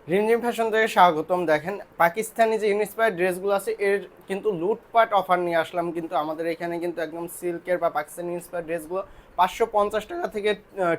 রিমঝিম fashion থেকে স্বাগতম। দেখেন পাকিস্তানি যে ইন্সপায়ার্ড ড্রেসগুলো আছে এর কিন্তু লুটপাট অফার নিয়ে আসলাম। কিন্তু আমাদের এখানে কিন্তু একদম সিল্কের বা পাকিস্তানি ইন্সপায়ার্ড ড্রেসগুলো 550 টাকা থেকে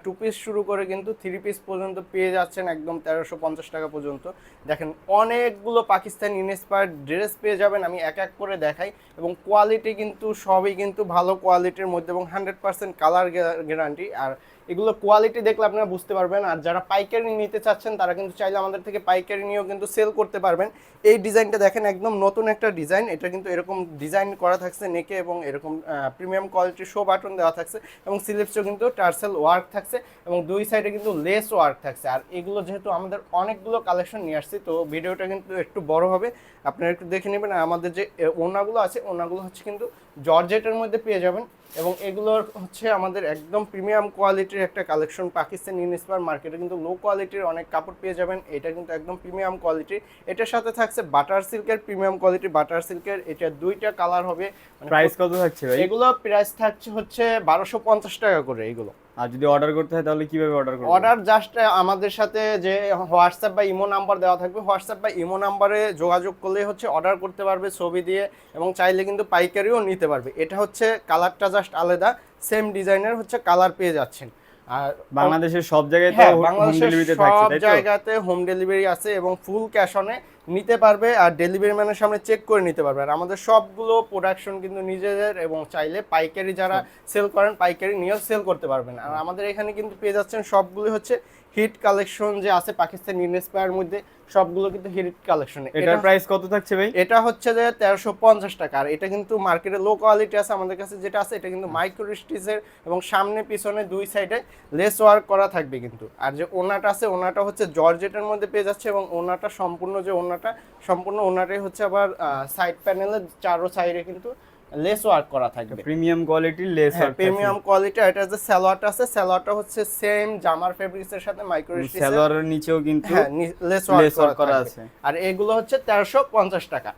2 পিস শুরু করে কিন্তু 3 পিস পর্যন্ত পেয়ে যাচ্ছেন একদম 1350 টাকা পর্যন্ত। দেখেন অনেকগুলো পাকিস্তানি ইন্সপায়ার্ড ড্রেস পেয়ে যাবেন, আমি এক এক করে দেখাই। এবং কোয়ালিটি কিন্তু সবই কিন্তু ভালো কোয়ালিটির মধ্যে এবং 100% কালার গ্যারান্টি। আর এগুলো কোয়ালিটি দেখলে আপনারা বুঝতে পারবেন। আর যারা পাইকারি নিতে চাচ্ছেন তারা কিন্তু চাইলে আমাদের থেকে পাইকারি নিয়েও কিন্তু সেল করতে পারবেন। এই ডিজাইনটা দেখেন একদম নতুন একটা ডিজাইন, এটা কিন্তু এরকম ডিজাইন করা থাকছে নেকে এবং এরকম প্রিমিয়াম কোয়ালিটির শো বাটন দেওয়া থাকছে এবং স্লিভসও কিন্তু টার্সেল ওয়ার্ক থাকছে এবং দুই সাইডে কিন্তু লেস ওয়ার্ক থাকছে। আর এগুলো যেহেতু আমাদের অনেকগুলো কালেকশন নিয়ে আসছি তো ভিডিওটা কিন্তু একটু বড় হবে, আপনারা একটু দেখে নেবেন। আর আমাদের যে ওড়নাগুলো আছে ওড়নাগুলো হচ্ছে কিন্তু জর্জেটের মধ্যে পেয়ে যাবেন এবং এগুলোর হচ্ছে আমাদের একদম প্রিমিয়াম কোয়ালিটির একটা কালেকশন। পাকিস্তান ইন্সপায়ার মার্কেটে কিন্তু লো কোয়ালিটির অনেক কাপড় পেয়ে যাবেন, এটা কিন্তু একদম প্রিমিয়াম কোয়ালিটি। এটার সাথে থাকছে বাটার সিল্কের প্রিমিয়াম কোয়ালিটি, বাটার সিল্কের এটা দুইটা কালার হবে। প্রাইস কত থাকছে ভাই? এগুলো প্রাইস থাকছে হচ্ছে 1250 টাকা করে এগুলো। আর যদি অর্ডার করতে হয় তাহলে কিভাবে অর্ডার করব? অর্ডার জাস্ট আমাদের সাথে যে হোয়াটসঅ্যাপ বা ইমো নাম্বার দেওয়া থাকবে, হোয়াটসঅ্যাপ বা ইমো নাম্বারে যোগাযোগ করলেই হচ্ছে অর্ডার করতে পারবে ছবি দিয়ে এবং চাইলে কিন্তু পাইকারিও নিতে পারবে। এটা হচ্ছে কালারটা জাস্ট আলাদা, সেম ডিজাইনের হচ্ছে কালার পেয়ে যাচ্ছেন। আর বাংলাদেশের সব জায়গায় তো হ্যাঁ, হোম বাংলাদেশের ডেলিভারিতে সব থাকছে, তাই তো? জায়গাতে হোম ডেলিভারি আছে এবং ফুল ক্যাশ অনে নিতে পারবে আর ডেলিভারি ম্যানের সামনে চেক করে নিতে পারবে। আর আমাদের সবগুলো প্রোডাকশন কিন্তু নিজেদের এবং চাইলে পাইকারি যারা সেল করেন পাইকারি নিয়েও সেল করতে পারবেন। আর আমাদের এখানে কিন্তু পেয়ে যাচ্ছেন সবগুলো হচ্ছে হিট কালেকশন যে আছে পাকিস্তান ইন্সপায়ার মধ্যে, সবগুলো কিন্তু হিট কালেকশন। এটার প্রাইস কত থাকছে ভাই? এটা হচ্ছে যে 1350 টাকা। আর এটা কিন্তু মার্কেটে লো কোয়ালিটি আছে, আমাদের কাছে যেটা আছে এটা কিন্তু মাইক্রো স্টিচের এবং সামনে পিছনে দুই সাইডে লেস ওয়ার্ক করা থাকবে কিন্তু। আর যে ওনাটা আছে ওনাটা হচ্ছে জর্জেটের মধ্যে পেয়ে যাচ্ছে এবং ওনাটা সম্পূর্ণ যে ওনাটা সম্পূর্ণ ওনাটাই হচ্ছে আবার সাইড প্যানেলের চারো সাইডে কিন্তু লেস ওয়ার্ক করা থাকবে, প্রিমিয়াম কোয়ালিটির লেস ওয়ার্ক। Premium quality. এটা যে সালোয়ারটা আছে সালোয়ারটা হচ্ছে সেম জামার ফেব্রিক্সের সাথে মাইক্রো স্টিচের, সালোয়ারের নিচেও কিন্তু হ্যাঁ লেস ওয়ার্ক করা আছে। আর এগুলো হচ্ছে 1350 টাকা।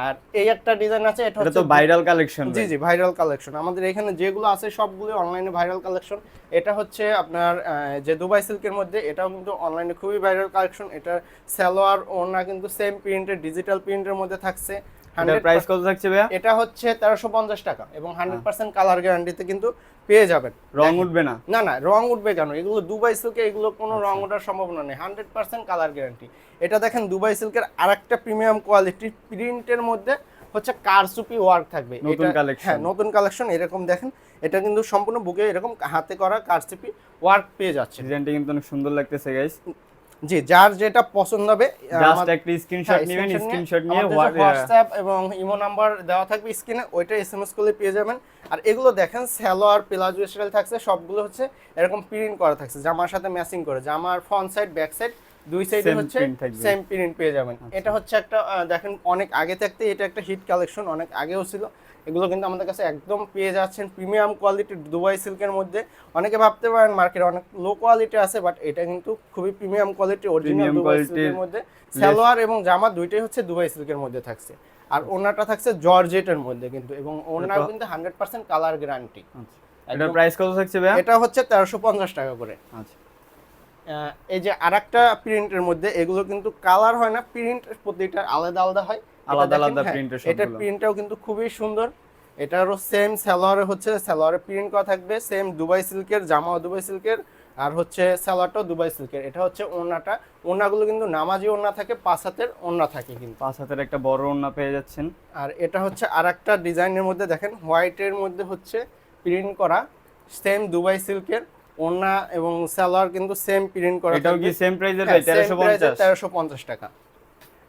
আর এই একটা ডিজাইন আছে, এটা এটা হচ্ছে তো ভাইরাল কালেকশন। জি জি ভাইরাল কালেকশন। আমাদের এখানে যেগুলো আছে সবগুলো অনলাইনে ভাইরাল কালেকশন। এটা হচ্ছে আপনার যে দুবাই সিল্কের মধ্যে, এটাও কিন্তু অনলাইনে খুবই ভাইরাল কালেকশন। এটা সালোয়ার ওড়না কিন্তু সেম প্রিন্টের ডিজিটাল প্রিন্টের মধ্যে থাকছে। এটার প্রাইস কত থাকছে ভাইয়া? এটা হচ্ছে 1350 টাকা এবং 100% কালার গ্যারান্টিতে কিন্তু পেয়ে যাবেন। রং উঠবে না? না না, রং উঠবে কেন? এগুলো দুবাই সিল্কে, এগুলো কোনো রং ওঠার সম্ভাবনা নেই, 100% কালার গ্যারান্টি। এটা দেখেন দুবাই সিল্কের আরেকটা প্রিমিয়াম কোয়ালিটির প্রিন্টের মধ্যে হচ্ছে কারচুপি ওয়ার্ক থাকবে, নতুন কালেকশন। হ্যাঁ নতুন কালেকশন। এরকম দেখেন এটা কিন্তু সম্পূর্ণ বুকে এরকম হাতে করা কারচুপি ওয়ার্ক পেয়ে যাচ্ছে। ডিজাইনটা কিন্তু অনেক সুন্দর লাগতেছে গাইস। জি, যার যেটা পছন্দ হবে জাস্ট একটা স্ক্রিনশট নেবেন, স্ক্রিনশট নিয়ে হোয়াটসঅ্যাপ এবং ইমো নাম্বার দেওয়া থাকবে স্ক্রিনে, ওইটা এসএমএস করলে পেয়ে যাবেন। আর এগুলো দেখেন সালোয়ার প্লাজো স্টাইল থাকছে, সবগুলো হচ্ছে এরকম প্রিন্ট করা থাকছে জামার সাথে ম্যাচিং করে। জামার ফ্রন্ট সাইড ব্যাক সাইড দুই সাইডে হচ্ছে সেম প্রিন্ট পেয়ে যাবেন। এটা হচ্ছে একটা দেখেন অনেক আগে থাকতে এটা একটা হিট কালেকশন, অনেক আগেও ছিল। এগুলো কিন্তু আমাদের কাছে একদম পেয়ে যাচ্ছেন প্রিমিয়াম কোয়ালিটির দুবাই সিল্কের মধ্যে। অনেকে ভাবতে পারেন মার্কেটে অনেক লো কোয়ালিটি আছে, বাট এটা কিন্তু খুবই প্রিমিয়াম কোয়ালিটি, অরিজিনাল দুবাই সিল্কের মধ্যে। সালোয়ার এবং জামা দুইটাই হচ্ছে দুবাই সিল্কের মধ্যে থাকছে। আর ওনাটা থাকছে জর্জেটের মধ্যে কিন্তু, এবং ওনার কিন্তু 100% কালার গ্যারান্টি। এটার প্রাইস কত থাকছে ভাই? এটা হচ্ছে 1350 টাকা করে। আচ্ছা, এই যে আরেকটা প্রিন্টের মধ্যে, এগুলো কিন্তু কালার হয় না, প্রিন্ট প্রতিটা আলাদা আলাদা হয়, আলাদা আলাদা প্রিন্টের সবগুলো। এটা প্রিন্টটাও কিন্তু খুবই সুন্দর। এটারও সেম সালোয়ারে হচ্ছে সালোয়ারে প্রিন্ট করা থাকবে, সেম দুবাই সিল্কের জামাও দুবাই সিল্কের আর হচ্ছে সালোয়ারটাও দুবাই সিল্কের। এটা হচ্ছে ওড়নাটা, ওড়নাগুলো কিন্তু নামাজি ওড়না থাকে, 5 হাতের ওড়না থাকে কিন্তু। 5 হাতের একটা বড় ওড়না পেয়ে যাচ্ছেন। আর এটা হচ্ছে আরেকটা ডিজাইনের মধ্যে দেখেন হোয়াইটের মধ্যে হচ্ছে প্রিন্ট করা, সেম দুবাই সিল্কের ওড়না এবং সালোয়ার কিন্তু সেম প্রিন্ট করা। এটাও কি সেম প্রাইসের ভাই? 1350 টাকা।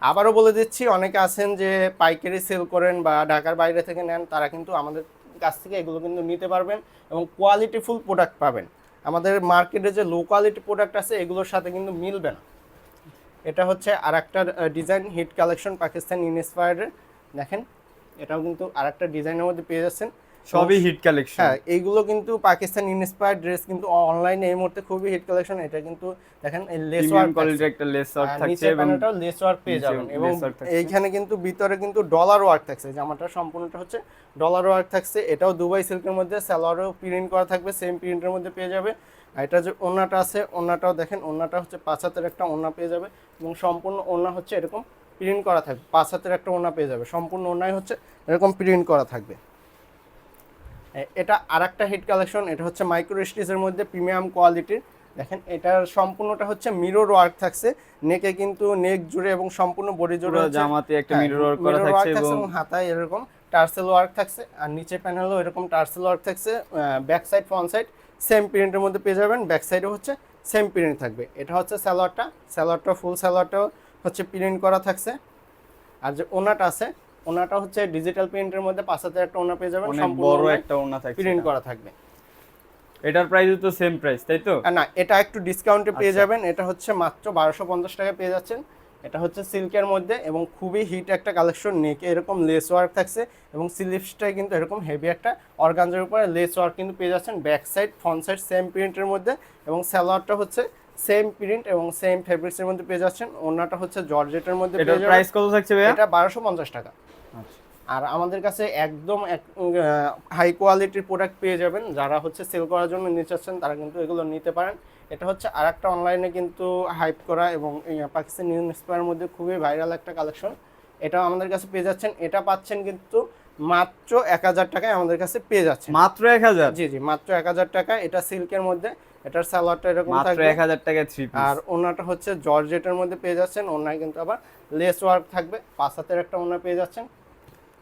আবারও বলে দিচ্ছি, অনেকে আছেন যে পাইকারি সেল করেন বা ঢাকার বাইরে থেকে নেন, তারা কিন্তু আমাদের কাছ থেকে এগুলো কিন্তু নিতে পারবেন এবং কোয়ালিটিফুল প্রোডাক্ট পাবেন। আমাদের মার্কেটে যে লো কোয়ালিটি প্রোডাক্ট আছে এগুলোর সাথে কিন্তু মিলবে না। এটা হচ্ছে আরেকটা ডিজাইন হিট কালেকশন পাকিস্তান ইন্সপায়ার্ডের, দেখেন এটাও কিন্তু আরেকটা ডিজাইনের মধ্যে পেয়ে যাচ্ছেন, সবই হিট কালেকশন। হ্যাঁ এইগুলো কিন্তু পাকিস্তান ইন্সপায়ার্ড ড্রেস কিন্তু অনলাইনে এই মুহূর্তে খুবই হিট কালেকশন। এটা কিন্তু দেখেন এই লেস ওয়ার্ক কোয়ালিটির একটা লেস ওয়ার্ক থাকছে এবং নিচেরটাও লেস ওয়ার্ক পেয়ে যাবেন এবং এইখানে কিন্তু ভিতরে কিন্তু ডলার ওয়ার্ক থাকছে। জামাটা সম্পূর্ণটা হচ্ছে ডলার ওয়ার্ক থাকছে। এটাও দুবাই সিল্কের মধ্যে, সালোয়ারও প্রিন্ট করা থাকবে, সেম প্রিন্টের মধ্যে পেয়ে যাবে। আর এটা যে ওড়নাটা আছে, ওড়নাটাও দেখেন, ওড়নাটা হচ্ছে 5 হাতের একটা ওড়না পেয়ে যাবে এবং সম্পূর্ণ ওড়না হচ্ছে এরকম প্রিন্ট করা থাকবে। 5 হাতের একটা ওড়না পেয়ে যাবে, সম্পূর্ণ ওড়নাই হচ্ছে এরকম প্রিন্ট করা থাকবে। এটা আরেকটা হিট কালেকশন, এটা হচ্ছে মাইক্রো স্টিচের মধ্যে প্রিমিয়াম কোয়ালিটির। দেখেন এটার সম্পূর্ণটা হচ্ছে মিরর ওয়ার্ক থাকছে, নেকে কিন্তু নেক জুড়ে এবং সম্পূর্ণ বডি জুড়ে পুরো জামাতে একটা মিরর ওয়ার্ক করা মিরর থাকছে ওয়ার্ক এবং হাতায় এরকম টার্সেল ওয়ার্ক থাকছে, আর নিচে প্যানেলও এরকম টার্সেল ওয়ার্ক থাকছে। Back side front side same প্রিন্টের মধ্যে পেয়ে যাবেন, ব্যাক সাইডও হচ্ছে সেম প্রিন্ট থাকবে। এটা হচ্ছে সালোয়ারটা ফুল সালোয়ারটাও হচ্ছে প্রিন্ট করা থাকছে। আর যে ওনাটা আছে, ওনাটা হচ্ছে ডিজিটাল প্রিন্টের মধ্যে 5 হাতের একটা ওনা পেয়ে যাবেন, অনেক সম্পূর্ণ বড় একটা ওড়না থাকছে, প্রিন্ট করা থাকবে। এটার প্রাইসও তো সেম প্রাইস, তাই তো? না, এটা একটু ডিসকাউন্টে পেয়ে আচ্ছা। যাবেন, এটা হচ্ছে মাত্র 1250 টাকায় পেয়ে যাচ্ছেন। এটা হচ্ছে সিল্কের মধ্যে এবং খুবই হিট একটা কালেকশন। নেকে এরকম লেস ওয়ার্ক থাকছে এবং স্লিভসটাই কিন্তু এরকম হেভি একটা অর্গানজার উপরে লেস ওয়ার্ক কিন্তু পেয়ে যাচ্ছেন। Back side front side same প্রিন্টের মধ্যে এবং সালোয়ারটা হচ্ছে সেম প্রিন্ট এবং সেম ফেব্রিক্সের মধ্যে পেয়ে যাচ্ছেন। ওড়নাটা হচ্ছে জর্জেটের মধ্যে এটার পেয়ে যাবেন। প্রাইস কত থাকছে ভাইয়া? এটা 1250 টাকা। আচ্ছা। আর আমাদের কাছে একদম হাই কোয়ালিটির প্রোডাক্ট পেয়ে যাবেন। যারা হচ্ছে সেল করার জন্য নিতে চাচ্ছেন তারা কিন্তু এগুলো নিতে পারেন। এটা হচ্ছে আরেকটা অনলাইনে কিন্তু হাইপ করা এবং পাকিস্তানি নিউজপেপারের মধ্যে খুবই ভাইরাল একটা কালেকশন। এটাও আমাদের কাছে পেয়ে যাচ্ছেন। এটা পাচ্ছেন কিন্তু মাত্র 1000 টাকায় আমাদের কাছে পেয়ে যাচ্ছেন। মাত্র 1000? জি জি, মাত্র 1000 টাকায়। এটা সিল্কের মধ্যে, এটার সালোয়ারটা এরকম মাত্র থাকবে 1000 টাকায় 3 পিস। আর ওনাটা হচ্ছে জর্জেটের মধ্যে পেয়ে যাচ্ছেন। ওনায় কিন্তু আবার লেস ওয়ার্ক থাকবে, 5 হাতের একটা ওনা পেয়ে যাচ্ছেন।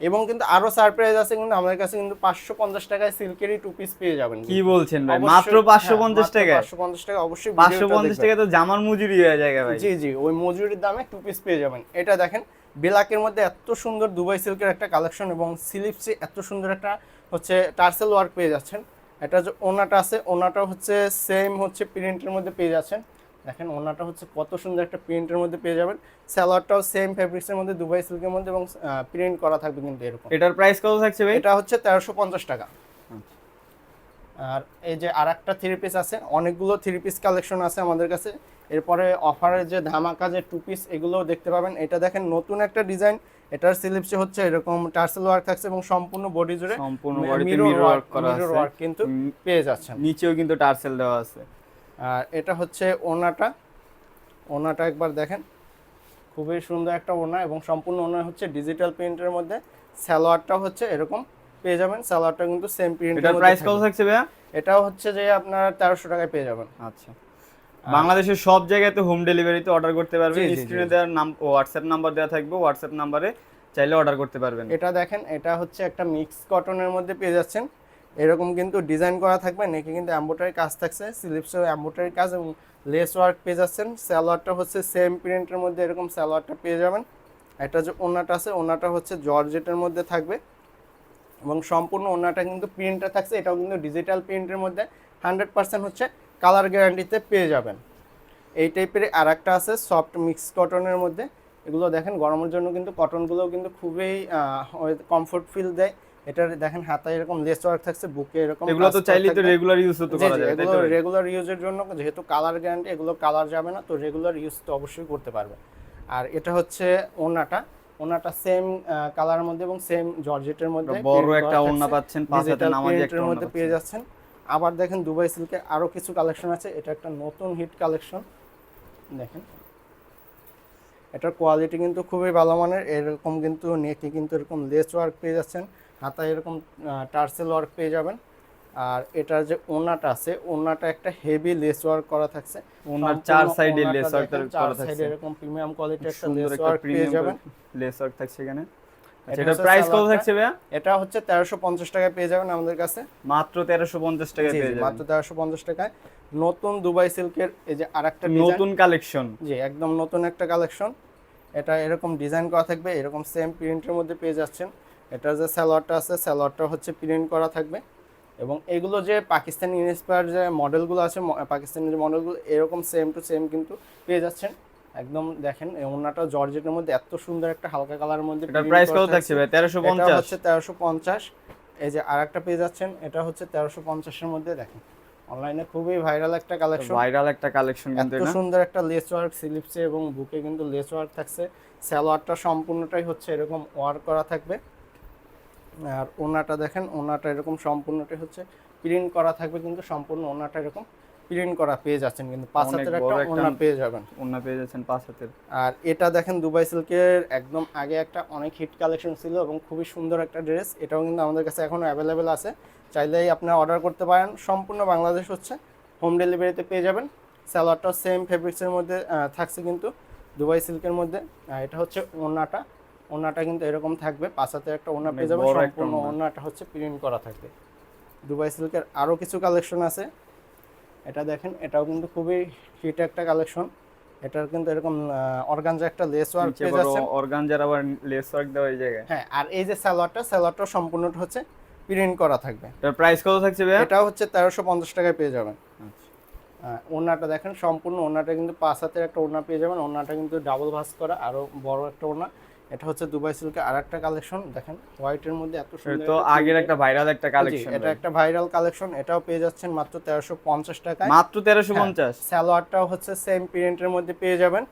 এবং কিন্তু আরো সারপ্রাইজ আছে, কিন্তু আমাদের কাছে কিন্তু 550 টাকায় সিল্কেরই 2 পিস পেয়ে যাবেন। কি বলছেন ভাই, অবশ্যই, মাত্র 550 টাকায়? 550 টাকা অবশ্যই। 550 টাকা তো জামার মজুরি হয়ে যায় ভাই। জি জি, ওই মজুরির দামে 2 পিস পেয়ে যাবেন। এটা দেখেন ব্ল্যাকের মধ্যে এত সুন্দর দুবাই সিল্কের একটা কালেকশন এবং স্লিভসে এত সুন্দর একটা হচ্ছে টার্সেল ওয়ার্ক পেয়ে যাচ্ছেন। এটা যে ওনাটা আছে, ওনাটা হচ্ছে সেম হচ্ছে প্রিন্টের মধ্যে পেয়ে যাচ্ছেন। দেখেন ওনাটা হচ্ছে কত সুন্দর একটা প্রিন্টের মধ্যে পেয়ে যাবেন। সালোয়ারটাও সেম ফেব্রিক্সের মধ্যে দুবাই সিল্কের মধ্যে এবং প্রিন্ট করা থাকবে কিন্তু এরকম। এটার প্রাইস কত থাকছে ভাই? এটা হচ্ছে 1350 টাকা। আর এই যে আরেকটা 3 পিস আছে, অনেকগুলো 3 পিস কালেকশন আছে আমাদের কাছে। এরপরে অফারের যে ধামাকা যে 2 পিস এগুলোও দেখতে পাবেন। এটা দেখেন নতুন একটা ডিজাইন, এটার স্লিভসে হচ্ছে এরকম টার্সেল ওয়ার্ক থাকছে এবং সম্পূর্ণ বডি জুড়ে সম্পূর্ণ বডিতে মিরর ওয়ার্ক করা আছে, মিরর ওয়ার্ক কিন্তু পেয়ে যাচ্ছেন। নিচেও কিন্তু টার্সেল দেওয়া আছে। আর এটা হচ্ছে ওনাটা একবার দেখেন, খুবই সুন্দর একটা ওনা এবং সম্পূর্ণ ওনা হচ্ছে ডিজিটাল প্রিন্টের মধ্যে। সালোয়ারটাও হচ্ছে এরকম পেয়ে যাবেন, সালোয়ারটা কিন্তু সেম প্রিন্টের এটার মধ্যে প্রাইস কত থাকবে। থাকছে ভাইয়া? এটাও হচ্ছে যে আপনার 1300 টাকায় পেয়ে যাবেন। আচ্ছা, বাংলাদেশের সব জায়গাতে হোম ডেলিভারিতে অর্ডার করতে পারবেন। জি, জি, স্ক্রিনে দেওয়ার নাম হোয়াটসঅ্যাপ নাম্বার দেওয়া থাকবে, হোয়াটসঅ্যাপ নাম্বারে চাইলে অর্ডার করতে পারবেন। এটা দেখেন, এটা হচ্ছে একটা মিক্স কটনের মধ্যে পেয়ে যাচ্ছেন। এরকম কিন্তু ডিজাইন করা থাকবে, নেকে কিন্তু এমব্রয়ডারি কাজ থাকছে, স্লিভসেও এমব্রয়ডারি কাজ এবং লেস ওয়ার্ক পেয়ে যাচ্ছেন। সালোয়ারটা হচ্ছে সেম প্রিন্টের মধ্যে এরকম সালোয়ারটা পেয়ে যাবেন। এটা যে ওনাটা আছে, ওনাটা হচ্ছে জর্জেটের মধ্যে থাকবে এবং সম্পূর্ণ ওনাটা কিন্তু প্রিন্টটা থাকছে, এটাও কিন্তু ডিজিটাল প্রিন্টের মধ্যে 100% হচ্ছে কালার গ্যারান্টিতে পেয়ে যাবেন। এই টাইপের আরেকটা আছে সফট মিক্স কটনের মধ্যে। এগুলো দেখেন গরমের জন্য কিন্তু কটনগুলোও কিন্তু খুবই কমফোর্ট ফিল দেয়। এটার দেখেন হাতায় এরকম লেস ওয়ার্ক থাকছে, বুকে এরকম এগুলো তো চাইলেই তো রেগুলার ইউজ তো করা যায়, তাই এগুলো তো? রেগুলার ইউজের জন্য, যেহেতু কালার গ্যারান্টি, এগুলো কালার যাবে না, তো রেগুলার ইউজ তো অবশ্যই করতে পারবে। আর এটা হচ্ছে ওনাটা সেম কালারের মধ্যে এবং সেম জর্জেটের মধ্যে বড় একটা ওড়না পাচ্ছেন, পাঁচ হাতে নামাজি একটা ওড়না মধ্যে পেয়ে যাচ্ছেন। আবার দেখেন দুবাই সিল্কের আরো কিছু কালেকশন আছে। এটা একটা নতুন হিট কালেকশন, দেখেন এটার কোয়ালিটি কিন্তু খুবই ভালো মানের। এরকম কিন্তু নেকে কিন্তু এরকম লেস ওয়ার্ক পেয়ে যাচ্ছেন, হাতায় এরকম টার্সেল ওয়ার্ক পেয়ে যাবেন। আর এটার যে ওনাটা আছে, ওনাটা একটা হেভি লেস ওয়ার্ক করা থাকছে, ওনার চার সাইডে লেস ওয়ার্ক করা থাকছে, এরকম প্রিমিয়াম কোয়ালিটির একটা সুন্দর লেস একটা ওয়ার্ক পেয়ে প্রিমিয়াম যাবেন। লেস ওয়ার্ক থাকছে এখানে। আচ্ছা, এটা এটার হচ্ছে প্রাইস কত সালোয়ারটা। থাকছে ভাইয়া? এটা হচ্ছে 1350 টাকায় পেয়ে যাবেন আমাদের কাছে। মাত্র 1350 টাকায় জি, পেয়ে জি, যাবেন। মাত্র 1350 টাকায়। নতুন দুবাই সিল্কের এই যে আরেকটা ডিজাইন, নতুন কালেকশন। জি একদম নতুন একটা কালেকশন। এটা এরকম ডিজাইন করা থাকবে, এরকম সেম প্রিন্টের মধ্যে পেয়ে যাচ্ছেন। এটার যে সালোয়ারটা আছে, সালোয়ারটা হচ্ছে প্রিন্ট করা থাকবে এবং এগুলো যে পাকিস্তানি ইন্সপায়ার যে মডেলগুলো আছে, পাকিস্তানি যে মডেলগুলো এরকম সেম টু সেম কিন্তু পেয়ে যাচ্ছেন। একদম দেখেন ওনাটা জর্জেটের মধ্যে এত সুন্দর একটা হালকা কালারের মধ্যে। এটার প্রাইস কত থাকছে ভাই? 1350? এটা হচ্ছে 1350। এই যে আরেকটা পেয়ে যাচ্ছেন, এটা হচ্ছে 1350 এর মধ্যে। দেখেন অনলাইনে খুবই ভাইরাল একটা কালেকশন, ভাইরাল একটা কালেকশন কিন্তু এত এটা। সুন্দর একটা লেস ওয়ার্ক স্লিভসে এবং বুকে কিন্তু লেস ওয়ার্ক থাকছে। সালোয়ারটা সম্পূর্ণটাই হচ্ছে এরকম ওয়ার্ক করা থাকবে। আর ওনাটা দেখেন, ওনাটা এরকম সম্পূর্ণটাই হচ্ছে প্রিন্ট করা থাকবে, কিন্তু সম্পূর্ণ ওনাটা এরকম প্রিন্ট করা পেয়ে যাচ্ছেন, কিন্তু 5 অনেক হাতের বড় একটা একটা ওড়না পেয়ে যাবেন। ওড়না পেয়ে যাচ্ছেন 5 হাতের। আর এটা দেখেন দুবাই সিল্কের একদম আগে একটা অনেক হিট কালেকশন ছিল এবং খুবই সুন্দর একটা ড্রেস, এটাও কিন্তু আমাদের কাছে এখনো অ্যাভেলেবেল আছে, চাইলেই আপনারা অর্ডার করতে পারেন। সম্পূর্ণ বাংলাদেশ হচ্ছে হোম ডেলিভারিতে পেয়ে যাবেন। সালোয়ারটাও সেম ফেব্রিক্সের মধ্যে থাকছে কিন্তু দুবাই সিল্কের মধ্যে। এটা হচ্ছে ওড়নাটা, ওড়নাটা কিন্তু এরকম থাকবে, 5 হাতের একটা ওড়না পেয়ে যাবেন, বড় একটা সম্পূর্ণ ওড়না। ওড়নাটা হচ্ছে প্রিন্ট করা থাকবে। দুবাই সিল্কের আরও কিছু কালেকশন আছে, এটা দেখেন, এটাও কিন্তু খুবই হিট একটা কালেকশন। এটার কিন্তু এরকম অর্গানজা একটা লেস ওয়ার্ক নিচে পেয়ে বড় যাচ্ছেন। অর্গানজার আবার লেস ওয়ার্ক দেওয়া এই জায়গায়। হ্যাঁ, আর এই যে সালোয়ারটা সম্পূর্ণটা হচ্ছে প্রিন্ট করা থাকবে। এটার প্রাইস কত থাকছে ভাই? এটা হচ্ছে 1350 টাকায় পেয়ে যাবেন। ওড়নাটা দেখেন, সম্পূর্ণ ওড়নাটা কিন্তু 5 হাতের একটা ওড়না পেয়ে যাবেন, ওড়নাটা কিন্তু ডাবল ভাঁজ করা, আরো বড় একটা ওড়না। এটা হচ্ছে দুবাই সিল্কের আরেকটা কালেকশন, দেখেন হোয়াইটের মধ্যে এত এটা সুন্দর তো একটা আগের print। একটা ভাইরাল একটা জি, কালেকশন। এটা একটা ভাইরাল কালেকশন, এটাও পেয়ে যাচ্ছেন মাত্র 1350 টাকায়। মাত্র 1350। সালোয়ারটাও হচ্ছে সেম প্রিন্টের মধ্যে পেয়ে যাবেন।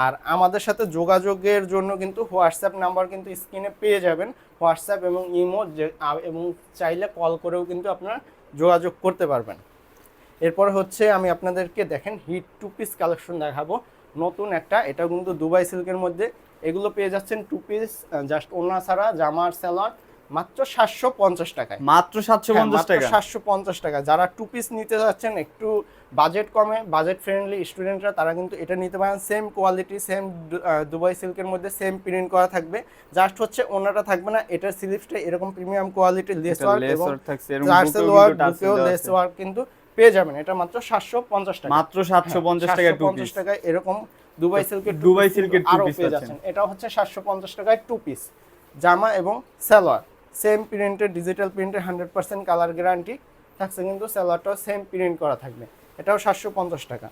আর আমাদের সাথে যোগাযোগের জন্য কিন্তু হোয়াটসঅ্যাপ নাম্বার কিন্তু স্ক্রিনে পেয়ে যাবেন, হোয়াটসঅ্যাপ এবং ইমো এবং চাইলে কল করেও কিন্তু আপনারা যোগাযোগ করতে পারবেন। এরপর হচ্ছে আমি আপনাদেরকে দেখেন হিট টু পিস কালেকশন দেখাবো, নতুন একটা, এটাও কিন্তু দুবাই সিল্কের মধ্যে। এগুলো পেয়ে যাচ্ছেন টু পিস, জাস্ট ওড়না ছাড়া, জামার সালোয়ার, মাত্র 750 টাকায়। মাত্র 750 টাকা। 750 টাকা। যারা টু পিস নিতে যাচ্ছেন, একটু বাজেট কমে, বাজেট ফ্রেন্ডলি স্টুডেন্টরা, তারা কিন্তু এটা নিতে পারেন। সেম কোয়ালিটি, সেম দুবাই সিল্কের মধ্যে সেম প্রিন্ট করা থাকবে, জাস্ট হচ্ছে ওনাটা থাকবে না, এটার স্লিভসটা এরকম প্রিমিয়াম কোয়ালিটির লেস ওয়ার্ক এবং থাকছে এরকম টার্সেল বুকেও ওয়ার্ক, কিন্তু টার্সেল বুকেও দেওয়া লেস আছে। ওয়ার্ক কিন্তু পেয়ে যাবেন। এটা মাত্র 750 টাকা। মাত্র 750 টাকায় টু পিস। 750 টাকায় এরকম দুবাই সিল্কের দুবাই সিল্কের two আরো piece পেয়ে পাচ্ছেন। যাচ্ছেন। এটা হচ্ছে 750 টাকায় টু পিস, জামা এবং সালোয়ার সেম প্রিন্টের, ডিজিটাল প্রিন্টের 100% কালার গ্যারান্টি থাকছে, কিন্তু সালোয়ারটাও সেম প্রিন্ট করা থাকবে। এটাও 750 টাকা।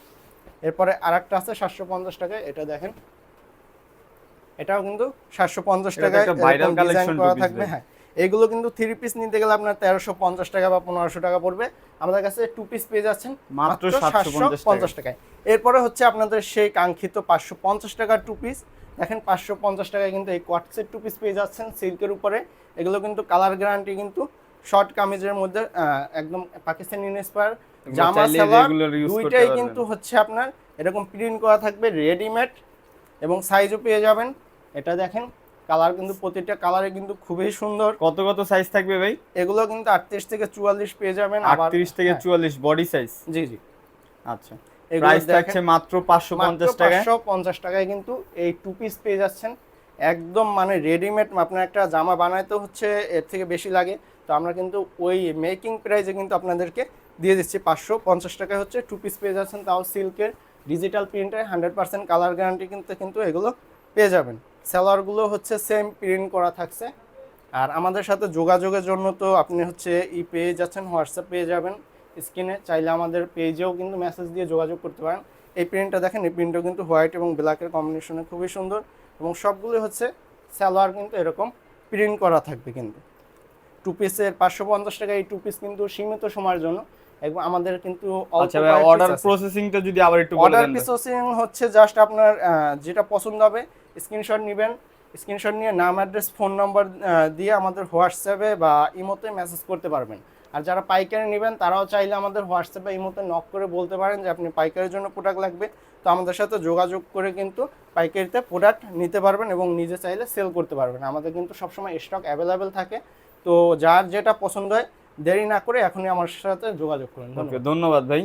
এরপরে আরেকটা আছে 750 টাকায়, এটা দেখেন, এটাও কিন্তু 750 এটা তো টাকায় একটা viral এরকম ডিজাইন collection করা two piece থাকবে। ভাই। হ্যাঁ, এগুলো কিন্তু 3 পিস নিতে গেলে আপনার 1350 টাকা বা 1500 টাকা পড়বে, আমাদের কাছে 2 পিস পেয়ে যাচ্ছেন মাত্র 750 টাকায়। এরপরে হচ্ছে আপনাদের সেই কাঙ্ক্ষিত 550 টাকার 2 পিস, দেখেন 550 টাকায় কিন্তু এই কোয়াটসেট 2 পিস পেয়ে যাচ্ছেন সিল্কের উপরে। এগুলো কিন্তু কালার গ্যারান্টি, কিন্তু শর্ট কামিজের মধ্যে একদম পাকিস্তানি ইন্সপায়ার, এগুলো জামা চাইলে সালোয়ার regular use করতে দুইটাই পারবেন। কিন্তু হচ্ছে আপনার এরকম প্রিন্ট করা থাকবে, রেডিমেড, এবং সাইজও পেয়ে যাবেন। এটা দেখেন, কালার কিন্তু প্রতিটা কালারে কিন্তু খুবই সুন্দর। কত কত সাইজ থাকবে ভাই? এগুলো কিন্তু 38 থেকে 44 পেয়ে যাবেন। 38 থেকে 44 বডি সাইজ। জি জি, আচ্ছা, এগুলো প্রাইস দেখেন, থাকছে মাত্র 550 টাকায়। 550 টাকায় কিন্তু এই টু পিস পেয়ে যাচ্ছেন, একদম মানে রেডিমেড। আপনার একটা জামা বানাইতে হচ্ছে এর থেকে বেশি লাগে, তো আমরা কিন্তু ওই মেকিং প্রাইসে কিন্তু আপনাদেরকে দিয়ে দিচ্ছি 550 টাকায় হচ্ছে টু পিস পেয়ে যাচ্ছেন, তাও সিল্কের ডিজিটাল প্রিন্টের 100% কালার গ্যারান্টি কিন্তু এগুলো পেয়ে যাবেন। সালোয়ারগুলো হচ্ছে সেম প্রিন্ট করা থাকছে। আর আমাদের সাথে যোগাযোগের জন্য তো আপনি হচ্ছে পেয়ে যাচ্ছেন, হোয়াটসঅ্যাপ পেয়ে যাবেন স্ক্রিনে, চাইলে আমাদের পেজেও কিন্তু মেসেজ দিয়ে যোগাযোগ করতে পারেন। এই প্রিন্টটা দেখেন, এই প্রিন্টও কিন্তু হোয়াইট এবং ব্ল্যাকের কম্বিনেশনে খুবই সুন্দর, এবং সবগুলো হচ্ছে সালোয়ার কিন্তু এরকম প্রিন্ট করা থাকবে। কিন্তু টু পিসের 550 টাকা এই টু পিস কিন্তু সীমিত সময়ের জন্য, এবং আমাদের কিন্তু আচ্ছা ভাই, অর্ডার প্রসেসিংটা যদি আবার একটু বলে অর্ডার দেন ভাই। প্রসেসিং হচ্ছে জাস্ট আপনার যেটা পছন্দ হবে স্ক্রিনশট নেবেন, স্ক্রিনশট নিয়ে নাম, অ্যাড্রেস, ফোন নাম্বার দিয়ে আমাদের হোয়াটসঅ্যাপে বা ইমোতে মেসেজ করতে পারবেন। আর যারা পাইকারি নেবেন, তারাও চাইলে আমাদের হোয়াটসঅ্যাপে ইমোতে নক করে বলতে পারেন যে আপনি পাইকারির জন্য প্রোডাক্ট লাগবে, তো আমাদের সাথে যোগাযোগ করে কিন্তু পাইকারিতে প্রোডাক্ট নিতে পারবেন এবং নিজে চাইলে সেল করতে পারবেন। আমাদের কিন্তু সবসময় স্টক অ্যাভেলেবেল থাকে, তো যার যেটা পছন্দ হয় দেরি না করে এখনই আমার সাথে যোগাযোগ করুন। ওকে, ধন্যবাদ ভাই।